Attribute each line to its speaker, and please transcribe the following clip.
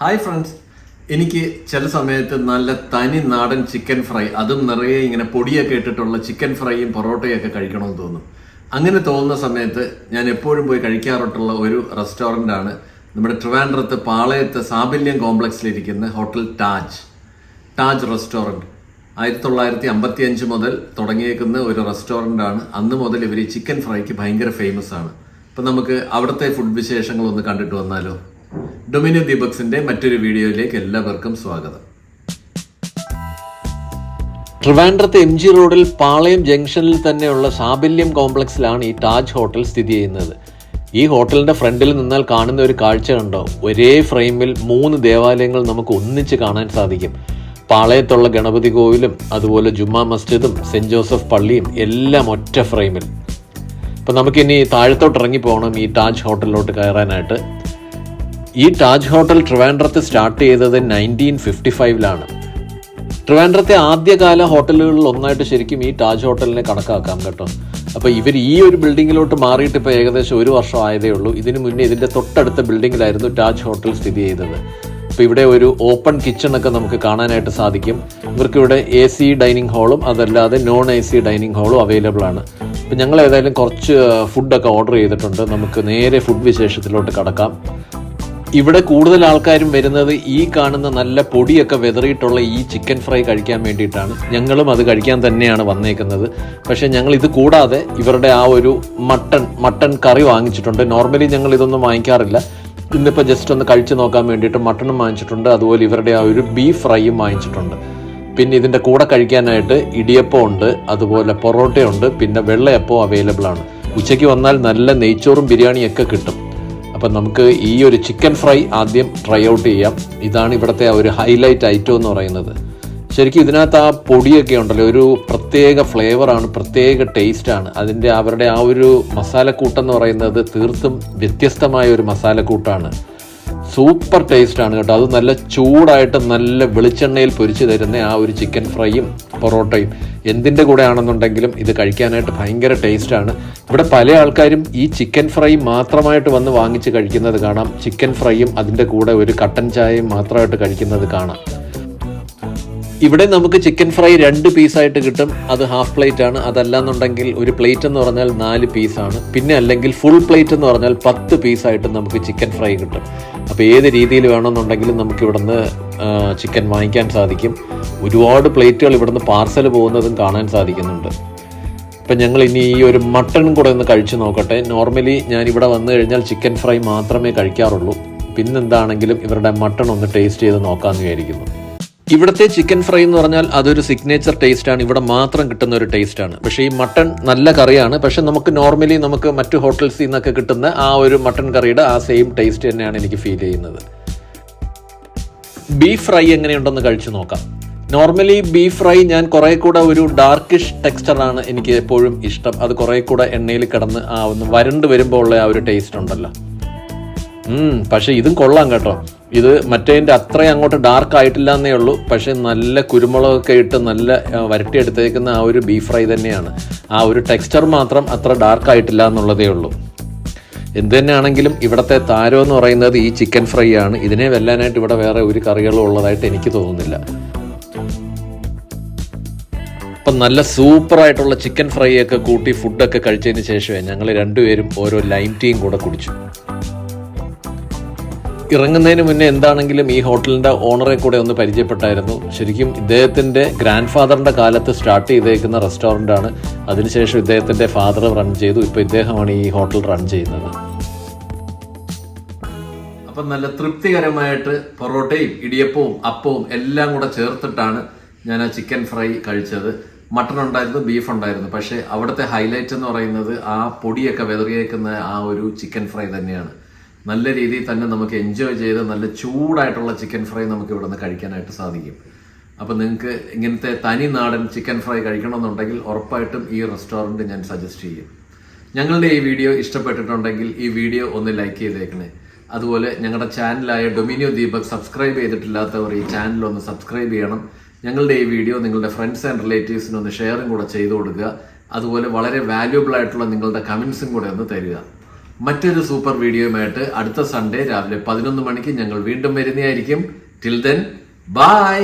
Speaker 1: Hi friends, എനിക്ക് ചില സമയത്ത് നല്ല തനി നാടൻ ചിക്കൻ ഫ്രൈ, അതും നിറയെ ഇങ്ങനെ പൊടിയൊക്കെ ഇട്ടിട്ടുള്ള ചിക്കൻ ഫ്രൈയും പൊറോട്ടയും ഒക്കെ കഴിക്കണമെന്ന് തോന്നും. അങ്ങനെ തോന്നുന്ന സമയത്ത് ഞാൻ എപ്പോഴും പോയി കഴിക്കാറുള്ള ഒരു റെസ്റ്റോറൻ്റാണ് നമ്മുടെ ട്രിവാൻഡ്രത്ത് പാളയത്ത് സാബല്യം കോംപ്ലക്സിലിരിക്കുന്ന ഹോട്ടൽ താജ് റെസ്റ്റോറൻറ്റ്. 1955 മുതൽ തുടങ്ങിയേക്കുന്ന ഒരു റെസ്റ്റോറൻ്റാണ്. അന്ന് മുതൽ ഇവർ ഈ ചിക്കൻ ഫ്രൈക്ക് ഭയങ്കര ഫേമസ് ആണ്. അപ്പം നമുക്ക് അവിടുത്തെ ഫുഡ് വിശേഷങ്ങളൊന്ന് കണ്ടിട്ട് വന്നാലോ. ഡൊമിനിയോ ദീപക്സിന്റെ മറ്റൊരു വീഡിയോയിലേക്ക് എല്ലാവർക്കും സ്വാഗതം.
Speaker 2: ട്രിവാൻഡ്രത്ത് MG റോഡിൽ പാളയം ജംഗ്ഷനിൽ തന്നെയുള്ള സാബല്യം കോംപ്ലക്സിലാണ് ഈ താജ് ഹോട്ടൽ സ്ഥിതി ചെയ്യുന്നത്. ഈ ഹോട്ടലിന്റെ ഫ്രണ്ടിൽ നിന്നാൽ കാണുന്ന ഒരു കാഴ്ച കണ്ടോ, ഒരേ ഫ്രെയിമിൽ 3 ദേവാലയങ്ങൾ നമുക്ക് ഒന്നിച്ച് കാണാൻ സാധിക്കും. പാളയത്തുള്ള ഗണപതി കോവിലും അതുപോലെ ജുമാ മസ്ജിദും സെന്റ് ജോസഫ് പള്ളിയും എല്ലാം ഒറ്റ ഫ്രെയിമിൽ. അപ്പം നമുക്കിനി താഴത്തോട്ട് ഇറങ്ങി പോകണം ഈ താജ് ഹോട്ടലിലോട്ട് കയറാനായിട്ട്. ഈ താജ് ഹോട്ടൽ ട്രിവാൻഡ്രത്ത് സ്റ്റാർട്ട് ചെയ്തത് 1955 ട്രിവാൻഡ്രത്തെ ആദ്യകാല ഹോട്ടലുകളിൽ ഒന്നായിട്ട് ശരിക്കും ഈ താജ് ഹോട്ടലിനെ കണക്കാക്കാം കേട്ടോ. അപ്പോൾ ഇവർ ഈ ഒരു ബിൽഡിങ്ങിലോട്ട് മാറിയിട്ട് ഇപ്പോൾ ഏകദേശം 1 വർഷം ആയതേ ഉള്ളൂ. ഇതിനു മുന്നേ ഇതിൻ്റെ തൊട്ടടുത്ത ബിൽഡിങ്ങിലായിരുന്നു താജ് ഹോട്ടൽ സ്ഥിതി ചെയ്തത്. അപ്പോൾ ഇവിടെ ഒരു ഓപ്പൺ കിച്ചണൊക്കെ നമുക്ക് കാണാനായിട്ട് സാധിക്കും. ഇവർക്കിവിടെ AC ഡൈനിങ് ഹാളും അതല്ലാതെ നോൺ AC ഡൈനിങ് ഹാളും അവൈലബിൾ ആണ്. അപ്പോൾ ഞങ്ങൾ ഏതായാലും കുറച്ച് ഫുഡൊക്കെ ഓർഡർ ചെയ്തിട്ടുണ്ട്. നമുക്ക് നേരെ ഫുഡ് വിശേഷത്തിലോട്ട് കടക്കാം. ഇവിടെ കൂടുതൽ ആൾക്കാരും വരുന്നത് ഈ കാണുന്ന നല്ല പൊടിയൊക്കെ വെതറിയിട്ടുള്ള ഈ ചിക്കൻ ഫ്രൈ കഴിക്കാൻ വേണ്ടിയിട്ടാണ്. ഞങ്ങളും അത് കഴിക്കാൻ തന്നെയാണ് വന്നേക്കുന്നത്. പക്ഷേ ഞങ്ങൾ ഇത് കൂടാതെ ഇവരുടെ ആ ഒരു മട്ടൺ കറി വാങ്ങിച്ചിട്ടുണ്ട്. നോർമലി ഞങ്ങൾ ഇതൊന്നും വാങ്ങിക്കാറില്ല. ഇന്നിപ്പോൾ ജസ്റ്റ് ഒന്ന് കഴിച്ച് നോക്കാൻ വേണ്ടിയിട്ട് മട്ടണും വാങ്ങിച്ചിട്ടുണ്ട്. അതുപോലെ ഇവരുടെ ആ ഒരു ബീഫ് ഫ്രൈയും വാങ്ങിച്ചിട്ടുണ്ട്. പിന്നെ ഇതിൻ്റെ കൂടെ കഴിക്കാനായിട്ട് ഇടിയപ്പം ഉണ്ട്, അതുപോലെ പൊറോട്ടയുണ്ട്, പിന്നെ വെള്ളയപ്പവും അവൈലബിൾ ആണ്. ഉച്ചയ്ക്ക് വന്നാൽ നല്ല നെയ്ച്ചോറും ബിരിയാണിയൊക്കെ കിട്ടും. അപ്പം നമുക്ക് ഈ ഒരു ചിക്കൻ ഫ്രൈ ആദ്യം ട്രൈ ഔട്ട് ചെയ്യാം. ഇതാണ് ഇവിടുത്തെ ആ ഒരു ഹൈലൈറ്റ് ഐറ്റം എന്ന് പറയുന്നത്. ശരിക്കും ഇതിനകത്ത് ആ പൊടിയൊക്കെ ഉണ്ടല്ലോ, ഒരു പ്രത്യേക ഫ്ലേവറാണ്, പ്രത്യേക ടേസ്റ്റാണ്. അവരുടെ ആ ഒരു മസാലക്കൂട്ടെന്ന് പറയുന്നത് തീർത്തും വ്യത്യസ്തമായ ഒരു മസാലക്കൂട്ടാണ്. സൂപ്പർ ടേസ്റ്റാണ് കേട്ടോ. അത് നല്ല ചൂടായിട്ട് നല്ല വെളിച്ചെണ്ണയിൽ പൊരിച്ച് തരുന്ന ആ ഒരു ചിക്കൻ ഫ്രൈയും പൊറോട്ടയും എന്തിൻ്റെ കൂടെ ആണെന്നുണ്ടെങ്കിലും ഇത് കഴിക്കാനായിട്ട് ഭയങ്കര ടേസ്റ്റാണ്. ഇവിടെ പല ആൾക്കാരും ഈ ചിക്കൻ ഫ്രൈ മാത്രമായിട്ട് വന്ന് വാങ്ങിച്ച് കഴിക്കുന്നത് കാണാം. ചിക്കൻ ഫ്രൈയും അതിൻ്റെ കൂടെ ഒരു കട്ടൻ ചായയും മാത്രമായിട്ട് കഴിക്കുന്നത് കാണാം. ഇവിടെ നമുക്ക് ചിക്കൻ ഫ്രൈ 2 പീസായിട്ട് കിട്ടും. അത് ഹാഫ് പ്ലേറ്റ് ആണ്. അതല്ലാന്നുണ്ടെങ്കിൽ ഒരു പ്ലേറ്റ് എന്ന് പറഞ്ഞാൽ 4 പീസാണ്. പിന്നെ അല്ലെങ്കിൽ ഫുൾ പ്ലേറ്റ് എന്ന് പറഞ്ഞാൽ 10 പീസായിട്ട് നമുക്ക് ചിക്കൻ ഫ്രൈ കിട്ടും. അപ്പോൾ ഏത് രീതിയിൽ വേണമെന്നുണ്ടെങ്കിലും നമുക്ക് ഇവിടുന്ന് ചിക്കൻ വാങ്ങിക്കാൻ സാധിക്കും. ഒരുപാട് പ്ലേറ്റുകൾ ഇവിടുന്ന് പാർസൽ പോകുന്നതും കാണാൻ സാധിക്കുന്നുണ്ട്. അപ്പം ഞങ്ങൾ ഇനി ഈ ഒരു മട്ടണും കൂടെ ഒന്ന് കഴിച്ചു നോക്കട്ടെ. നോർമലി ഞാൻ ഇവിടെ വന്നു കഴിഞ്ഞാൽ ചിക്കൻ ഫ്രൈ മാത്രമേ കഴിക്കാറുള്ളൂ. പിന്നെന്താണെങ്കിലും ഇവരുടെ മട്ടൺ ഒന്ന് ടേസ്റ്റ് ചെയ്ത് നോക്കാമെന്ന് വിചാരിക്കുന്നു. ഇവിടുത്തെ ചിക്കൻ ഫ്രൈ എന്ന് പറഞ്ഞാൽ അതൊരു സിഗ്നേച്ചർ ടേസ്റ്റാണ്. ഇവിടെ മാത്രം കിട്ടുന്ന ഒരു ടേസ്റ്റാണ്. പക്ഷേ ഈ മട്ടൺ നല്ല കറിയാണ്. പക്ഷെ നോർമലി നമുക്ക് മറ്റു ഹോട്ടൽസിൽ നിന്നൊക്കെ കിട്ടുന്ന ആ ഒരു മട്ടൺ കറിയുടെ ആ സെയിം ടേസ്റ്റ് തന്നെയാണ് എനിക്ക് ഫീൽ ചെയ്യുന്നത്. ബീഫ് ഫ്രൈ എങ്ങനെയുണ്ടെന്ന് കഴിച്ചു നോക്കാം. നോർമലി ബീഫ് ഫ്രൈ ഞാൻ കുറേ കൂടെ ഒരു ഡാർക്കിഷ് ടെക്സ്ചറാണ് എനിക്ക് എപ്പോഴും ഇഷ്ടം. അത് കുറേ കൂടെ എണ്ണയിൽ കിടന്ന് ഒന്ന് വരണ്ട് വരുമ്പോൾ ഉള്ള ആ ഒരു ടേസ്റ്റ് ഉണ്ടല്ലോ. പക്ഷെ ഇതും കൊള്ളാം കേട്ടോ. ഇത് മറ്റേതിൻ്റെ അത്രയും അങ്ങോട്ട് ഡാർക്ക് ആയിട്ടില്ല എന്നേ ഉള്ളൂ. പക്ഷെ നല്ല കുരുമുളകൊക്കെ ഇട്ട് നല്ല വരട്ടിയെടുത്തേക്കുന്ന ആ ഒരു ബീഫ് ഫ്രൈ തന്നെയാണ്. ആ ഒരു ടെക്സ്ചർ മാത്രം അത്ര ഡാർക്ക് ആയിട്ടില്ല എന്നുള്ളതേ ഉള്ളൂ. എന്ത് തന്നെയാണെങ്കിലും ഇവിടുത്തെ താരം എന്ന് പറയുന്നത് ഈ ചിക്കൻ ഫ്രൈ ആണ്. ഇതിനെ വെല്ലാനായിട്ട് ഇവിടെ വേറെ ഒരു കറികളും ഉള്ളതായിട്ട് എനിക്ക് തോന്നുന്നില്ല. അപ്പം നല്ല സൂപ്പറായിട്ടുള്ള ചിക്കൻ ഫ്രൈ ഒക്കെ കൂട്ടി ഫുഡൊക്കെ കഴിച്ചതിന് ശേഷമേ ഞങ്ങൾ രണ്ടുപേരും ഓരോ ലൈം ടീയും കൂടെ കുടിച്ചു. ഇറങ്ങുന്നതിന് മുന്നേ എന്താണെങ്കിലും ഈ ഹോട്ടലിൻ്റെ ഓണറെ കൂടെ ഒന്ന് പരിചയപ്പെട്ടായിരുന്നു. ശരിക്കും ഇദ്ദേഹത്തിൻ്റെ ഗ്രാൻഡ് ഫാദറിൻ്റെ കാലത്ത് സ്റ്റാർട്ട് ചെയ്തേക്കുന്ന റെസ്റ്റോറൻ്റാണ്. അതിനുശേഷം ഇദ്ദേഹത്തിൻ്റെ ഫാദർ റൺ ചെയ്തു. ഇപ്പോൾ ഇദ്ദേഹമാണ് ഈ ഹോട്ടൽ റൺ ചെയ്യുന്നത്.
Speaker 1: അപ്പം നല്ല തൃപ്തികരമായിട്ട് പൊറോട്ടയും ഇടിയപ്പവും അപ്പവും എല്ലാം കൂടെ ചേർത്തിട്ടാണ് ഞാൻ ആ ചിക്കൻ ഫ്രൈ കഴിച്ചത്. മട്ടൺ ഉണ്ടായിരുന്നു, ബീഫ് ഉണ്ടായിരുന്നു. പക്ഷേ അവിടുത്തെ ഹൈലൈറ്റ് എന്ന് പറയുന്നത് ആ പൊടിയൊക്കെ വെതറിയേക്കുന്ന ആ ഒരു ചിക്കൻ ഫ്രൈ തന്നെയാണ്. നല്ല രീതിയിൽ തന്നെ നമുക്ക് എൻജോയ് ചെയ്ത് നല്ല ചൂടായിട്ടുള്ള ചിക്കൻ ഫ്രൈ നമുക്ക് ഇവിടെ നിന്ന് കഴിക്കാനായിട്ട് സാധിക്കും. അപ്പോൾ നിങ്ങൾക്ക് ഇങ്ങനത്തെ തനി നാടൻ ചിക്കൻ ഫ്രൈ കഴിക്കണമെന്നുണ്ടെങ്കിൽ ഉറപ്പായിട്ടും ഈ റെസ്റ്റോറൻറ്റ് ഞാൻ സജസ്റ്റ് ചെയ്യും. ഞങ്ങളുടെ ഈ വീഡിയോ ഇഷ്ടപ്പെട്ടിട്ടുണ്ടെങ്കിൽ ഈ വീഡിയോ ഒന്ന് ലൈക്ക് ചെയ്തേക്കണേ. അതുപോലെ ഞങ്ങളുടെ ചാനലായ ഡൊമിനിയോ ദീപക് സബ്സ്ക്രൈബ് ചെയ്തിട്ടില്ലാത്തവർ ഈ ചാനൽ ഒന്ന് സബ്സ്ക്രൈബ് ചെയ്യണം. ഞങ്ങളുടെ ഈ വീഡിയോ നിങ്ങളുടെ ഫ്രണ്ട്സ് ആൻഡ് റിലേറ്റീവ്സിന് ഒന്ന് ഷെയറും കൂടെ ചെയ്തു കൊടുക്കുക. അതുപോലെ വളരെ വാല്യുബിൾ ആയിട്ടുള്ള നിങ്ങളുടെ കമൻസും കൂടെ ഒന്ന് തരിക. മറ്റൊരു സൂപ്പർ വീഡിയോയുമായിട്ട് അടുത്ത സൺഡേ രാവിലെ 11 മണിക്ക് ഞങ്ങൾ വീണ്ടും വരുന്നതായിരിക്കും. Till then bye.